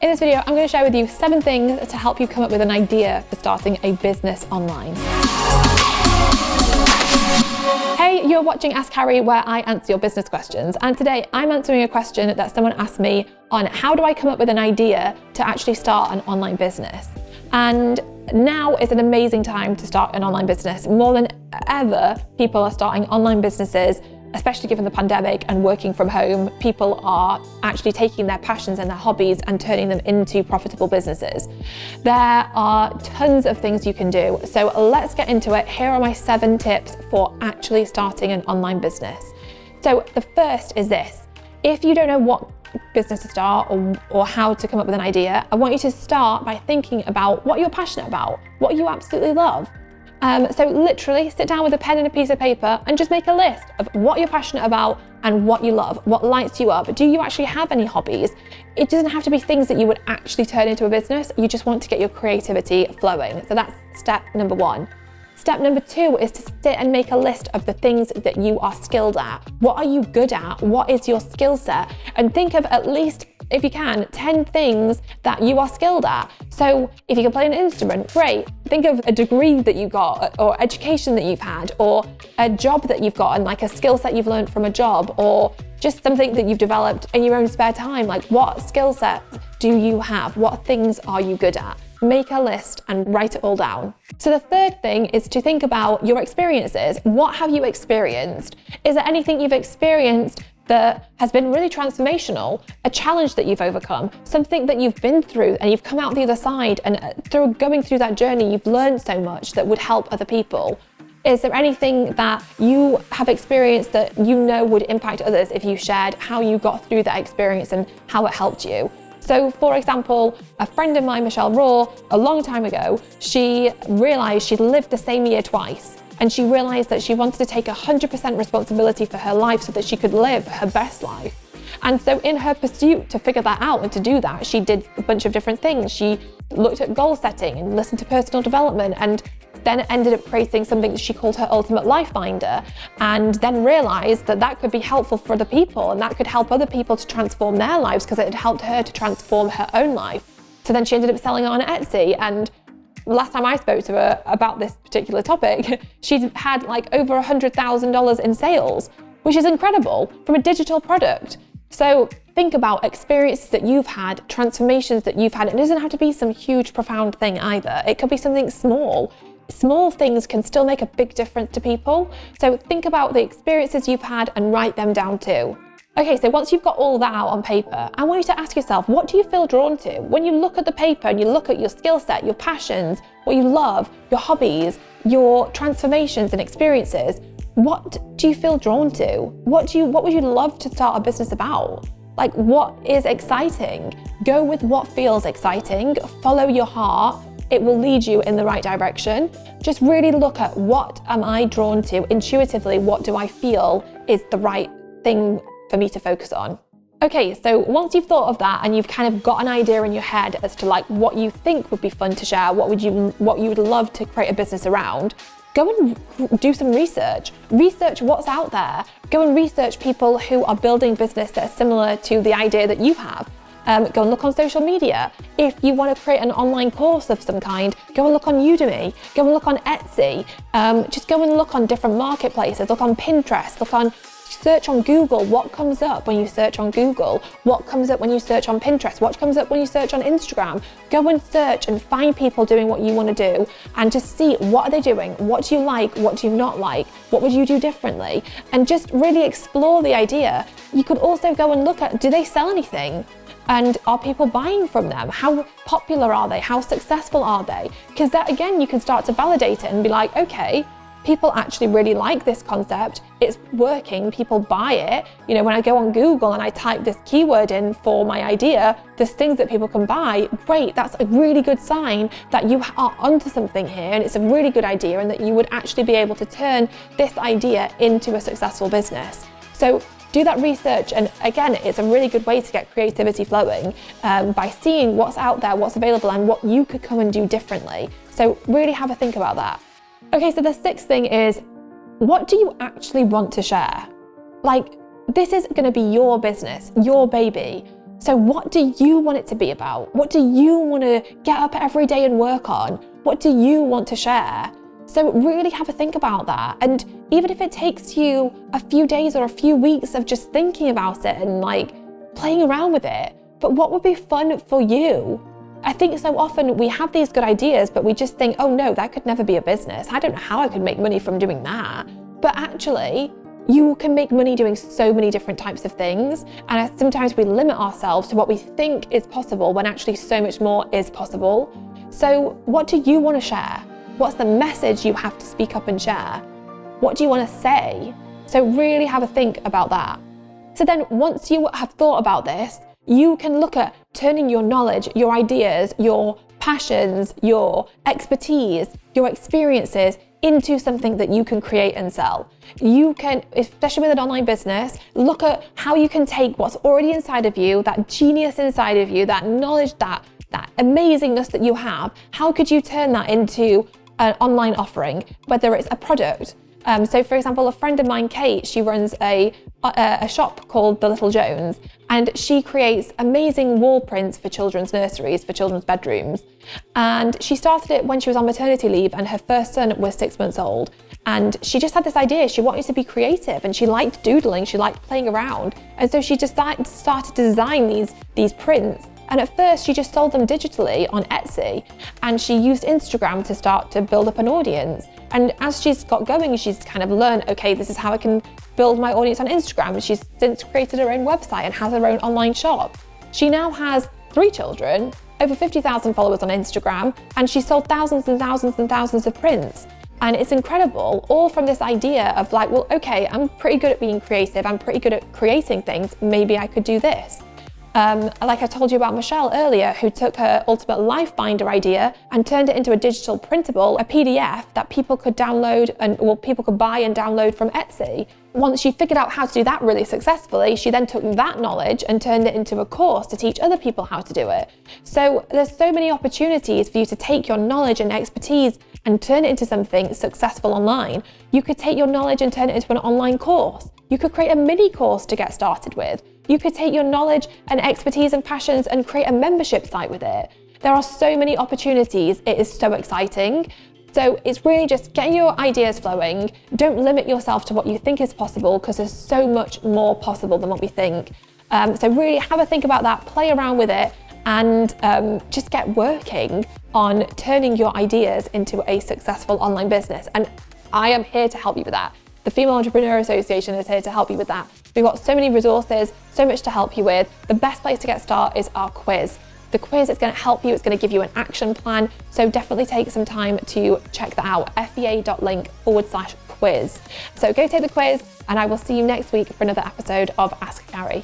In this video, I'm going to share with you 7 things to help you come up with an idea for starting a business online. Hey, you're watching Ask Carrie, where I answer your business questions. And today I'm answering a question that someone asked me on how do I come up with an idea to actually start an online business. And now is an amazing time to start an online business. More than ever, people are starting online businesses, especially given the pandemic and working from home. People are actually taking their passions and their hobbies and turning them into profitable businesses. There are tons of things you can do. So let's get into it. Here are my 7 tips for actually starting an online business. So the first is this. If you don't know what business to start or how to come up with an idea, I want you to start by thinking about what you're passionate about, what you absolutely love. So literally sit down with a pen and a piece of paper and just make a list of what you're passionate about and what you love, what lights you up. Do you actually have any hobbies? It doesn't have to be things that you would actually turn into a business. You just want to get your creativity flowing. So that's step number 1. Step number 2 is to sit and make a list of the things that you are skilled at. What are you good at? What is your skill set? And think of at least, if you can, 10 things that you are skilled at. So if you can play an instrument, great. Think of a degree that you got, or education that you've had, or a job that you've got, and like a skill set you've learned from a job, or just something that you've developed in your own spare time. Like, what skill set do you have? What things are you good at? Make a list and write it all down. So the third thing is to think about your experiences. What have you experienced? Is there anything you've experienced that has been really transformational, a challenge that you've overcome, something that you've been through and you've come out the other side, and through going through that journey, you've learned so much that would help other people? Is there anything that you have experienced that you know would impact others if you shared how you got through that experience and how it helped you? So for example, a friend of mine, Michelle Raw, a long time ago, she realized she'd lived the same year twice. And she realized that she wanted to take 100% responsibility for her life so that she could live her best life. And so in her pursuit to figure that out and to do that, she did a bunch of different things. She looked at goal setting and listened to personal development, and then ended up creating something that she called her Ultimate Life Finder, and then realized that that could be helpful for other people, and that could help other people to transform their lives because it had helped her to transform her own life. So then she ended up selling it on Etsy, and last time I spoke to her about this particular topic, she'd had like over $100,000 in sales, which is incredible from a digital product. So think about experiences that you've had, transformations that you've had. It doesn't have to be some huge, profound thing either. It could be something small. Small things can still make a big difference to people. So think about the experiences you've had and write them down too. Okay, so once you've got all that out on paper, I want you to ask yourself, what do you feel drawn to? When you look at the paper and you look at your skill set, your passions, what you love, your hobbies, your transformations and experiences, what do you feel drawn to? What would you love to start a business about? Like, what is exciting? Go with what feels exciting, follow your heart. It will lead you in the right direction. Just really look at, what am I drawn to intuitively? What do I feel is the right thing for me to focus on? Okay, so once you've thought of that and you've kind of got an idea in your head as to like what you think would be fun to share, what you would love to create a business around, go and do some research. Research what's out there. Go and research people who are building business that are similar to the idea that you have. Go and look on social media. If you want to create an online course of some kind, go and look on Udemy, go and look on Etsy. Just go and look on different marketplaces, look on Pinterest, search on Google. What comes up when you search on Google? What comes up when you search on Pinterest? What comes up when you search on Instagram? Go and search and find people doing what you want to do, and just see, what are they doing? What do you like? What do you not like? What would you do differently? And just really explore the idea. You could also go and look at, do they sell anything? And are people buying from them? How popular are they? How successful are they? Because that, again, you can start to validate it and be like, okay, people actually really like this concept. It's working, people buy it. You know, when I go on Google and I type this keyword in for my idea, there's things that people can buy. Great, that's a really good sign that you are onto something here, and it's a really good idea, and that you would actually be able to turn this idea into a successful business. So do that research, and again, it's a really good way to get creativity flowing by seeing what's out there, what's available, and what you could come and do differently. So really have a think about that. Okay, so the 6th thing is, what do you actually want to share? Like, this is going to be your business, your baby. So what do you want it to be about? What do you want to get up every day and work on? What do you want to share? So really have a think about that. And even if it takes you a few days or a few weeks of just thinking about it and like playing around with it, but what would be fun for you? I think so often we have these good ideas, but we just think, oh no, that could never be a business. I don't know how I could make money from doing that. But actually, you can make money doing so many different types of things. And sometimes we limit ourselves to what we think is possible when actually so much more is possible. So what do you want to share? What's the message you have to speak up and share? What do you want to say? So really have a think about that. So then once you have thought about this, you can look at turning your knowledge, your ideas, your passions, your expertise, your experiences into something that you can create and sell. You can, especially with an online business, look at how you can take what's already inside of you, that genius inside of you, that knowledge, that amazingness that you have. How could you turn that into an online offering, whether it's a product? So for example, a friend of mine, Kate, she runs a shop called The Little Jones, and she creates amazing wall prints for children's nurseries, for children's bedrooms. And she started it when she was on maternity leave and her first son was 6 months old. And she just had this idea, she wanted to be creative and she liked doodling, she liked playing around. And so she just started to design these prints. And at first she just sold them digitally on Etsy, and she used Instagram to start to build up an audience. And as she's got going, she's kind of learned, okay, this is how I can build my audience on Instagram. And she's since created her own website and has her own online shop. She now has 3 children, over 50,000 followers on Instagram, and she sold thousands and thousands and thousands of prints. And it's incredible, all from this idea of like, well, okay, I'm pretty good at being creative, I'm pretty good at creating things, maybe I could do this. Like I told you about Michelle earlier, who took her Ultimate Life Binder idea and turned it into a digital printable, a PDF that people could download people could buy and download from Etsy. Once she figured out how to do that really successfully, she then took that knowledge and turned it into a course to teach other people how to do it. So there's so many opportunities for you to take your knowledge and expertise and turn it into something successful online. You could take your knowledge and turn it into an online course. You could create a mini course to get started with. You could take your knowledge and expertise and passions and create a membership site with it. There are so many opportunities. It is so exciting. So it's really just getting your ideas flowing. Don't limit yourself to what you think is possible, because there's so much more possible than what we think. So really have a think about that, play around with it, and just get working on turning your ideas into a successful online business. And I am here to help you with that. The Female Entrepreneur Association is here to help you with that. We've got so many resources, so much to help you with. The best place to get started is our quiz. The quiz is going to help you, it's going to give you an action plan. So definitely take some time to check that out, fba.link/quiz. So go take the quiz, and I will see you next week for another episode of Ask Carrie.